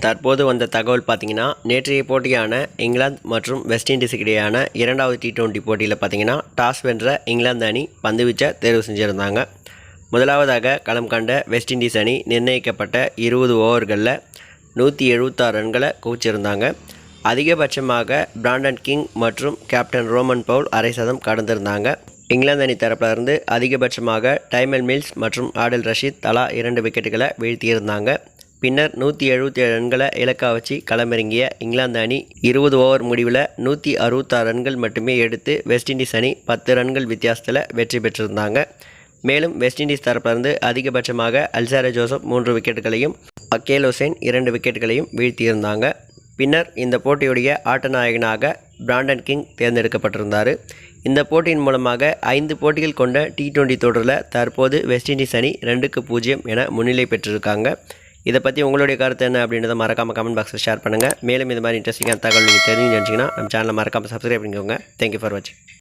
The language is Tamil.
தற்போது வந்த தகவல் பார்த்தீங்கன்னா, நேற்றைய போட்டியான இங்கிலாந்து மற்றும் வெஸ்ட் இண்டீஸுக்கு இடையேயான 2வது T20 போட்டியில் பார்த்தீங்கன்னா, டாஸ் வென்ற இங்கிலாந்து அணி பந்துவீச்சை தேர்வு செஞ்சுருந்தாங்க. முதலாவதாக களம் கண்ட வெஸ்ட் இண்டீஸ் அணி நிர்ணயிக்கப்பட்ட 20 ஓவர்களில் 176 ரன்களை குவிச்சிருந்தாங்க. அதிகபட்சமாக பிராண்டன் கிங் மற்றும் கேப்டன் ரோமன் பவுல் அரை சதம் கடந்திருந்தாங்க. இங்கிலாந்து அணி தரப்பிலிருந்து அதிகபட்சமாக டைமல் மில்ஸ் மற்றும் ஆடல் ரஷீத் தலா 2 விக்கெட்டுகளை வீழ்த்தியிருந்தாங்க. பின்னர் 177 ரன்களை இலக்காக வச்சு களமிறங்கிய இங்கிலாந்து அணி 20 ஓவர் முடிவில் 166 ரன்கள் மட்டுமே எடுத்து வெஸ்ட் இண்டீஸ் அணி 10 ரன்கள் வித்தியாசத்தில் வெற்றி பெற்றிருந்தாங்க. மேலும் வெஸ்ட் இண்டீஸ் தரப்பிலிருந்து அதிகபட்சமாக அல்சாரே ஜோசப் 3 விக்கெட்டுகளையும் அக்கேல் ஹுசைன் 2 விக்கெட்டுகளையும் வீழ்த்தியிருந்தாங்க. பின்னர் இந்த போட்டியுடைய ஆட்ட நாயகனாக பிராண்டன் கிங் தேர்ந்தெடுக்கப்பட்டிருந்தார். இந்த போட்டியின் மூலமாக 5 போட்டிகள் கொண்ட T20 தொடரில் தற்போது வெஸ்ட் இண்டீஸ் அணி 2-0 என முன்னிலை பெற்றிருக்காங்க. இதை பற்றி உங்களுடைய கருத்து என்ன அப்படின்றத மறக்காமல் கமெண்ட் பாக்ஸில் ஷேர் பண்ணுங்கள். மேலும் இது மாதிரி இன்ட்ரெஸ்டிங்கான தகவல் நீங்கள் தெரிஞ்சு நினச்சிங்கன்னா நம்ம சேனலை மறக்காமல் சப்ஸ்கிரைப் பண்ணிக்கோங்க. தேங்க்யூ ஃபார் வாட்சிங்.